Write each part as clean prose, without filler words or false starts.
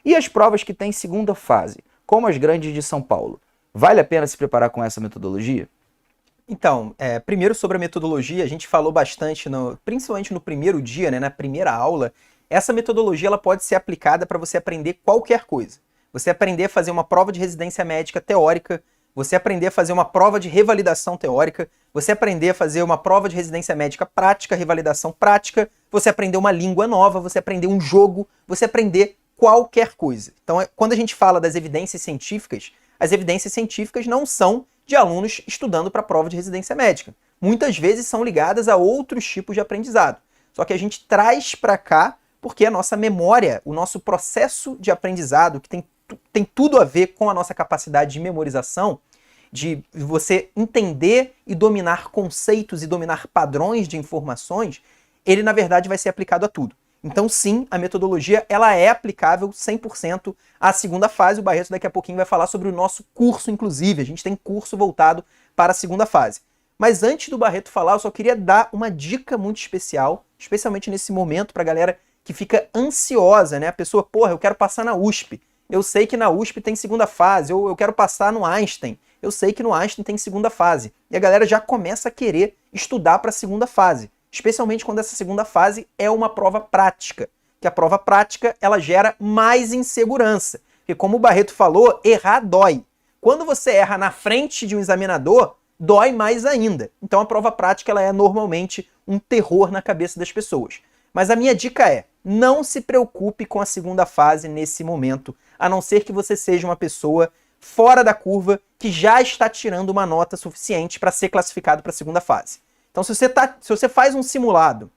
E as provas que têm segunda fase, como as grandes de São Paulo, vale a pena se preparar com essa metodologia? Então, primeiro sobre a metodologia, a gente falou bastante, principalmente no primeiro dia, né, na primeira aula. Essa metodologia ela pode ser aplicada para você aprender qualquer coisa. Você aprender a fazer uma prova de residência médica teórica, você aprender a fazer uma prova de revalidação teórica, você aprender a fazer uma prova de residência médica prática, revalidação prática, você aprender uma língua nova, você aprender um jogo, você aprender qualquer coisa. Então, quando a gente fala das evidências científicas, as evidências científicas não são de alunos estudando para a prova de residência médica. Muitas vezes são ligadas a outros tipos de aprendizado. Só que a gente traz para cá porque a nossa memória, o nosso processo de aprendizado, que tem tudo a ver com a nossa capacidade de memorização, de você entender e dominar conceitos e dominar padrões de informações, ele na verdade vai ser aplicado a tudo. Então sim, a metodologia ela é aplicável 100% à segunda fase. O Barreto daqui a pouquinho vai falar sobre o nosso curso, inclusive. A gente tem curso voltado para a segunda fase. Mas antes do Barreto falar, eu só queria dar uma dica muito especial, especialmente nesse momento para a galera que fica ansiosa, né? A pessoa, porra, eu quero passar na USP. Eu sei que na USP tem segunda fase. Ou eu quero passar no Einstein. Eu sei que no Einstein tem segunda fase. E a galera já começa a querer estudar para a segunda fase. Especialmente quando essa segunda fase é uma prova prática. Que a prova prática, ela gera mais insegurança. Porque como o Barreto falou, errar dói. Quando você erra na frente de um examinador, dói mais ainda. Então a prova prática, ela é normalmente um terror na cabeça das pessoas. Mas a minha dica é, não se preocupe com a segunda fase nesse momento, a não ser que você seja uma pessoa fora da curva que já está tirando uma nota suficiente para ser classificado para a segunda fase. Então, se você faz um simulado,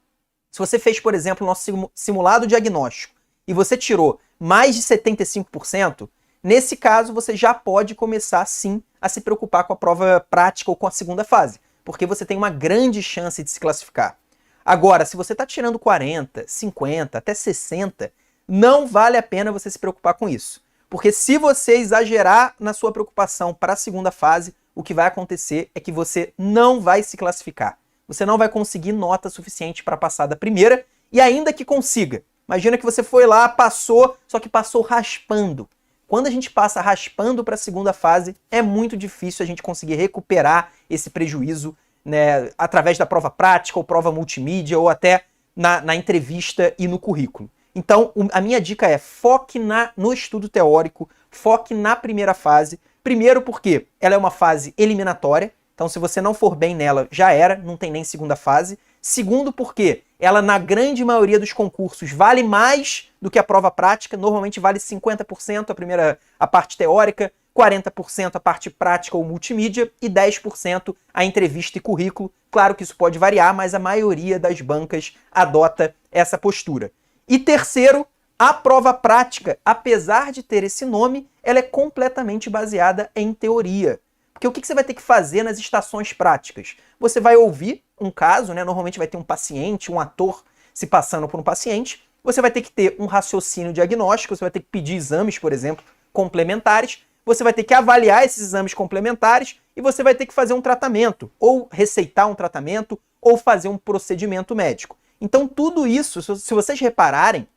se você fez, por exemplo, o nosso simulado diagnóstico e você tirou mais de 75%, nesse caso você já pode começar, sim, a se preocupar com a prova prática ou com a segunda fase, porque você tem uma grande chance de se classificar. Agora, se você está tirando 40, 50, até 60, não vale a pena você se preocupar com isso. Porque se você exagerar na sua preocupação para a segunda fase, o que vai acontecer é que você não vai se classificar. Você não vai conseguir nota suficiente para passar da primeira, e ainda que consiga. Imagina que você foi lá, passou, só que passou raspando. Quando a gente passa raspando para a segunda fase, é muito difícil a gente conseguir recuperar esse prejuízo, né, através da prova prática, ou prova multimídia, ou até na entrevista e no currículo. Então, a minha dica é foque no estudo teórico, foque na primeira fase. Primeiro porque ela é uma fase eliminatória, então se você não for bem nela, já era, não tem nem segunda fase. Segundo porque ela, na grande maioria dos concursos, vale mais do que a prova prática, normalmente vale 50% a parte teórica, 40% a parte prática ou multimídia e 10% a entrevista e currículo. Claro que isso pode variar, mas a maioria das bancas adota essa postura. E terceiro, a prova prática, apesar de ter esse nome, ela é completamente baseada em teoria. Porque o que você vai ter que fazer nas estações práticas? Você vai ouvir um caso, né? Normalmente vai ter um paciente, um ator se passando por um paciente. Você vai ter que ter um raciocínio diagnóstico, você vai ter que pedir exames, por exemplo, complementares. Você vai ter que avaliar esses exames complementares e você vai ter que fazer um tratamento, ou receitar um tratamento, ou fazer um procedimento médico. Então tudo isso, se vocês repararem,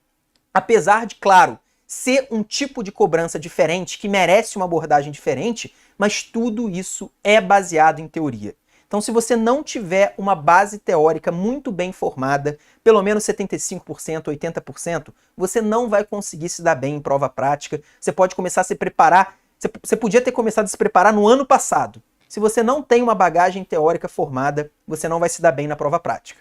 apesar de, claro, ser um tipo de cobrança diferente, que merece uma abordagem diferente, mas tudo isso é baseado em teoria. Então, se você não tiver uma base teórica muito bem formada, pelo menos 75%, 80%, você não vai conseguir se dar bem em prova prática. Você pode começar a se preparar, você podia ter começado a se preparar no ano passado. Se você não tem uma bagagem teórica formada, você não vai se dar bem na prova prática.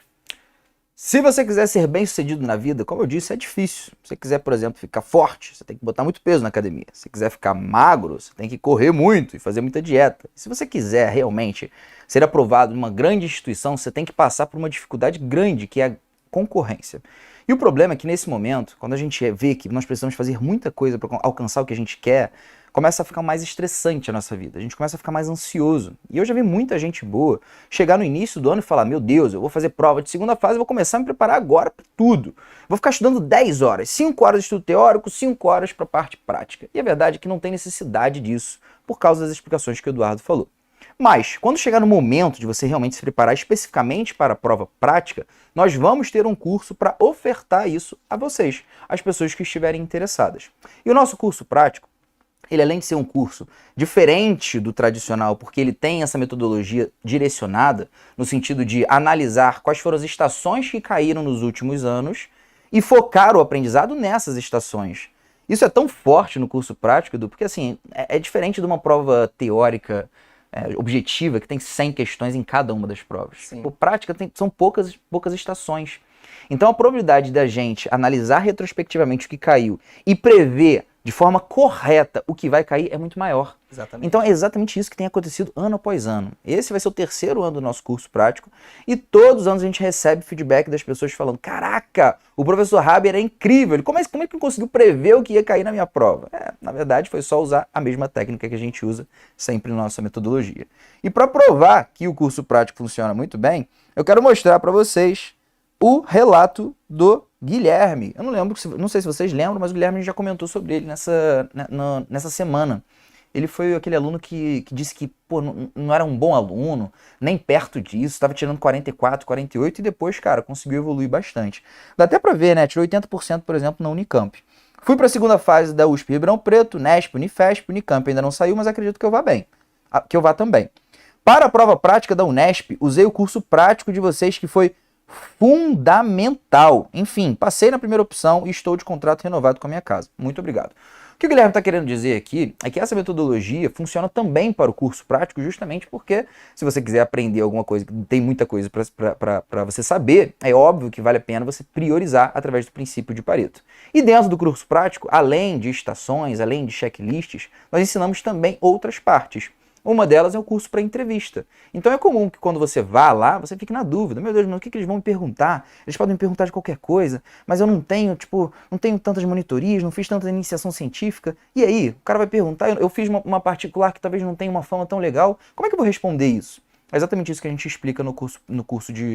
Se você quiser ser bem-sucedido na vida, como eu disse, é difícil. Se você quiser, por exemplo, ficar forte, você tem que botar muito peso na academia. Se você quiser ficar magro, você tem que correr muito e fazer muita dieta. Se você quiser realmente ser aprovado em uma grande instituição, você tem que passar por uma dificuldade grande, que é a concorrência. E o problema é que nesse momento, quando a gente vê que nós precisamos fazer muita coisa para alcançar o que a gente quer, começa a ficar mais estressante a nossa vida, a gente começa a ficar mais ansioso. E eu já vi muita gente boa chegar no início do ano e falar, meu Deus, eu vou fazer prova de segunda fase, vou começar a me preparar agora para tudo. Vou ficar estudando 10 horas, 5 horas de estudo teórico, 5 horas para a parte prática. E a verdade é que não tem necessidade disso, por causa das explicações que o Eduardo falou. Mas, quando chegar no momento de você realmente se preparar especificamente para a prova prática, nós vamos ter um curso para ofertar isso a vocês, as pessoas que estiverem interessadas. E o nosso curso prático, ele além de ser um curso diferente do tradicional, porque ele tem essa metodologia direcionada, no sentido de analisar quais foram as estações que caíram nos últimos anos e focar o aprendizado nessas estações. Isso é tão forte no curso prático, Edu, porque assim, é diferente de uma prova teórica objetiva, que tem 100 questões em cada uma das provas. Por prática, são poucas estações. Então a probabilidade da gente analisar retrospectivamente o que caiu e prever de forma correta o que vai cair é muito maior. Exatamente. Então é exatamente isso que tem acontecido ano após ano. Esse vai ser o 3º ano do nosso curso prático e todos os anos a gente recebe feedback das pessoas falando: caraca, o professor Haber é incrível, como é que ele conseguiu prever o que ia cair na minha prova? Na verdade foi só usar a mesma técnica que a gente usa sempre na nossa metodologia. E para provar que o curso prático funciona muito bem, eu quero mostrar para vocês o relato do Guilherme. Eu não lembro, não sei se vocês lembram, mas o Guilherme já comentou sobre ele nessa semana. Ele foi aquele aluno que disse que não era um bom aluno, nem perto disso, estava tirando 44, 48 e depois, cara, conseguiu evoluir bastante. Dá até para ver, né? Tirou 80%, por exemplo, na Unicamp. Fui para a segunda fase da USP Ribeirão Preto, Nesp, Unifesp, Unicamp ainda não saiu, mas acredito que eu vá bem. Que eu vá também. Para a prova prática da Unesp, usei o curso prático de vocês que foi fundamental. Enfim, passei na primeira opção e estou de contrato renovado com a minha casa. Muito obrigado. O que o Guilherme está querendo dizer aqui é que essa metodologia funciona também para o curso prático, justamente porque se você quiser aprender alguma coisa, tem muita coisa para você saber, é óbvio que vale a pena você priorizar através do princípio de Pareto. E dentro do curso prático, além de estações, além de checklists, nós ensinamos também outras partes. Uma delas é o curso para entrevista. Então é comum que quando você vá lá, você fique na dúvida. Meu Deus, o que eles vão me perguntar? Eles podem me perguntar de qualquer coisa, mas eu não tenho tantas monitorias, não fiz tanta iniciação científica. E aí? O cara vai perguntar, eu fiz uma particular que talvez não tenha uma fama tão legal. Como é que eu vou responder isso? É exatamente isso que a gente explica no curso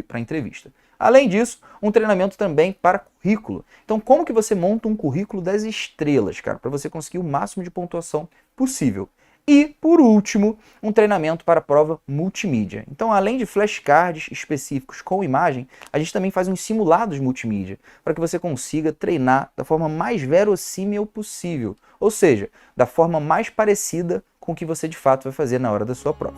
para entrevista. Além disso, um treinamento também para currículo. Então, como que você monta um currículo das estrelas, cara, para você conseguir o máximo de pontuação possível? E, por último, um treinamento para a prova multimídia. Então, além de flashcards específicos com imagem, a gente também faz uns simulados multimídia, para que você consiga treinar da forma mais verossímil possível, ou seja, da forma mais parecida com o que você de fato vai fazer na hora da sua prova.